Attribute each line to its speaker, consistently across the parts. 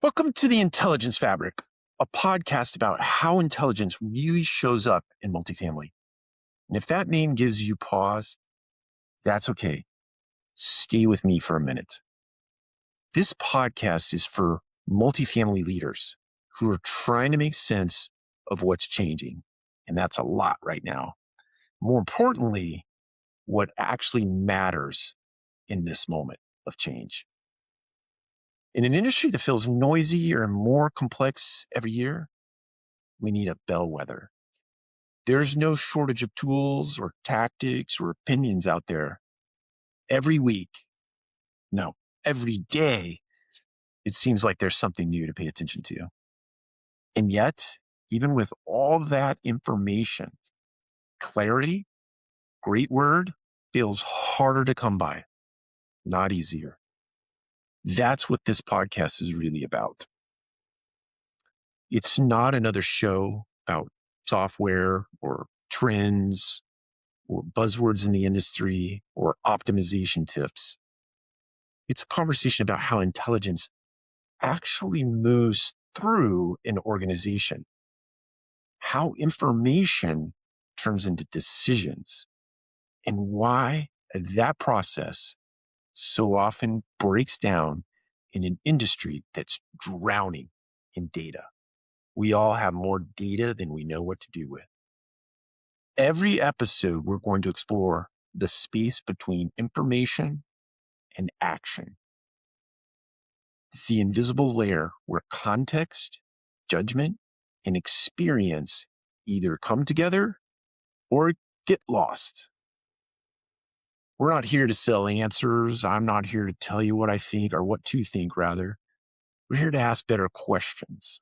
Speaker 1: Welcome to the Intelligence Fabric, a podcast about how intelligence really shows up in multifamily. And if that name gives you pause, that's okay. Stay with me for a minute. This podcast is for multifamily leaders who are trying to make sense of what's changing. And that's a lot right now. More importantly, what actually matters in this moment of change. In an industry that feels noisier and more complex every year, we need a bellwether. There's no shortage of tools or tactics or opinions out there. Every week, no, every day, it seems like there's something new to pay attention to. And yet, even with all that information, clarity, great word, feels harder to come by, not easier. That's what this podcast is really about. It's not another show about software or trends or buzzwords in the industry or optimization tips. It's a conversation about how intelligence actually moves through an organization, how information turns into decisions, and why that process so often breaks down in an industry that's drowning in data. We all have more data than we know what to do with. Every episode, we're going to explore the space between information and action. The invisible layer where context, judgment, and experience either come together or get lost. We're not here to sell answers. I'm not here to tell you what I think or what to think, rather. We're here to ask better questions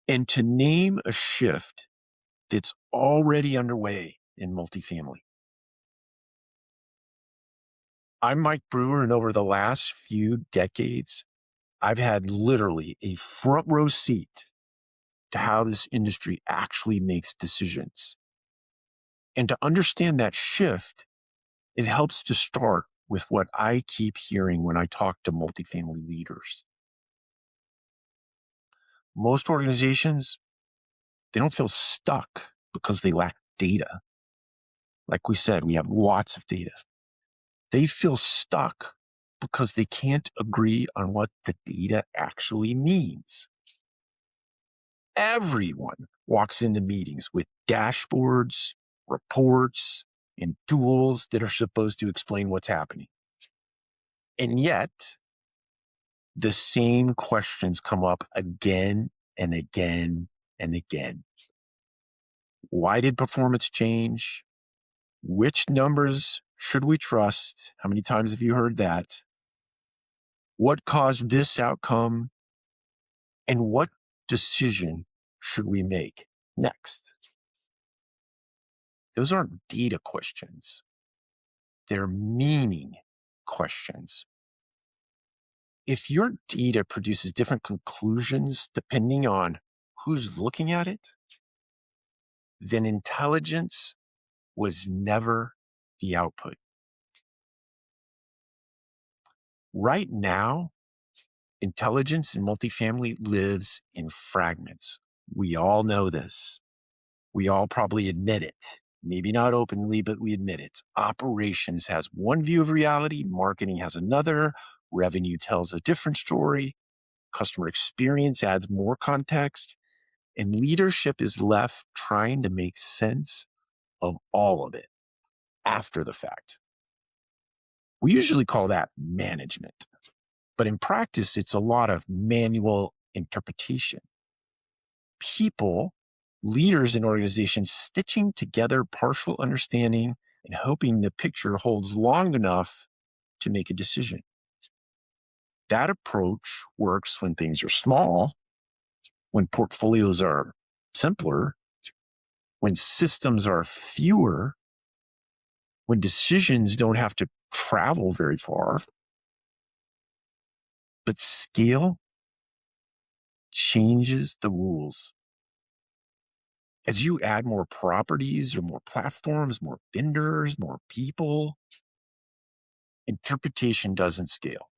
Speaker 1: and to name a shift that's already underway in multifamily. I'm Mike Brewer, and over the last few decades, I've had literally a front row seat to how this industry actually makes decisions. And to understand that shift, it helps to start with what I keep hearing when I talk to multifamily leaders. Most organizations, they don't feel stuck because they lack data. Like we said, we have lots of data. They feel stuck because they can't agree on what the data actually means. Everyone walks into meetings with dashboards, reports, and tools that are supposed to explain what's happening. And yet, the same questions come up again and again and again. Why did performance change? Which numbers should we trust? How many times have you heard that? What caused this outcome? And what decision should we make next? Those aren't data questions. They're meaning questions. If your data produces different conclusions depending on who's looking at it, then intelligence was never the output. Right now, intelligence in multifamily lives in fragments. We all know this. We all probably admit it. Maybe not openly, but we admit it. Operations has one view of reality. Marketing has another. Revenue tells a different story. Customer experience adds more context. And leadership is left trying to make sense of all of it after the fact. We usually call that management. But in practice, it's a lot of manual interpretation. People, leaders in organizations, stitching together partial understanding and hoping the picture holds long enough to make a decision. That approach works when things are small, when portfolios are simpler, when systems are fewer, when decisions don't have to travel very far. But scale changes the rules. As you add more properties or more platforms, more vendors, more people, interpretation doesn't scale.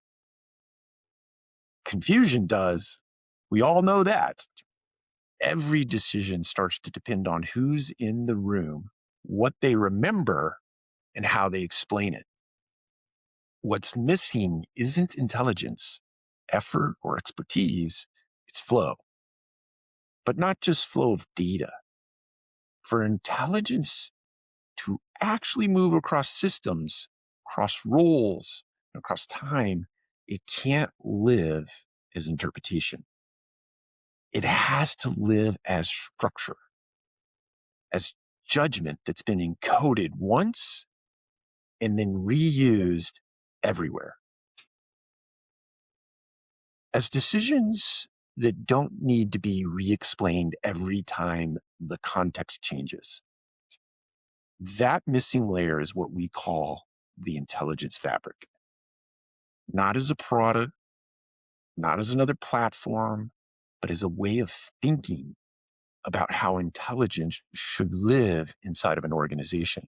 Speaker 1: confusion does. We all know that. Every decision starts to depend on who's in the room, what they remember, and how they explain it. What's missing isn't intelligence, effort, or expertise, it's flow. But not just flow of data. For intelligence to actually move across systems, across roles, across time, it can't live as interpretation. It has to live as structure, as judgment that's been encoded once and then reused everywhere. As decisions that don't need to be re-explained every time the context changes. That missing layer is what we call the intelligence fabric. Not as a product, not as another platform, but as a way of thinking about how intelligence should live inside of an organization.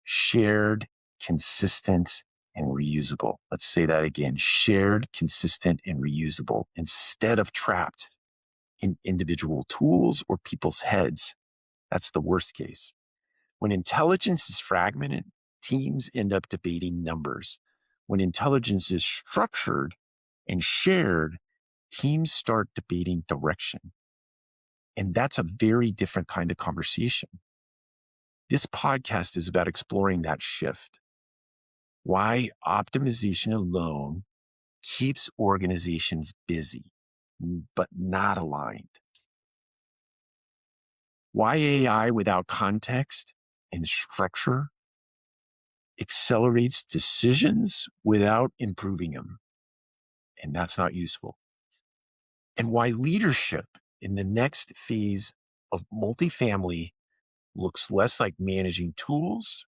Speaker 1: Shared, consistent, and reusable. Let's say that again. Shared, consistent, and reusable instead of trapped in individual tools or people's heads. That's the worst case. When intelligence is fragmented, teams end up debating numbers. When intelligence is structured and shared, teams start debating direction. And that's a very different kind of conversation. This podcast is about exploring that shift. Why optimization alone keeps organizations busy, but not aligned. Why AI without context and structure accelerates decisions without improving them. And that's not useful. And why leadership in the next phase of multifamily looks less like managing tools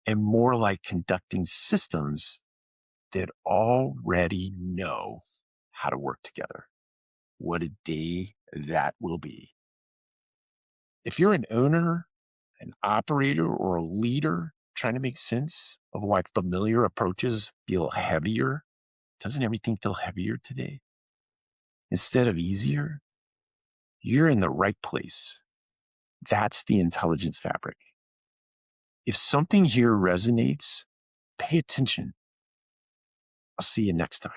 Speaker 1: and more like conducting systems that already know how to work together. What a day that will be. If you're an owner, an operator, or a leader trying to make sense of why familiar approaches feel heavier, doesn't everything feel heavier today? Instead of easier, you're in the right place. That's the intelligence fabric. If something here resonates, pay attention. I'll see you next time.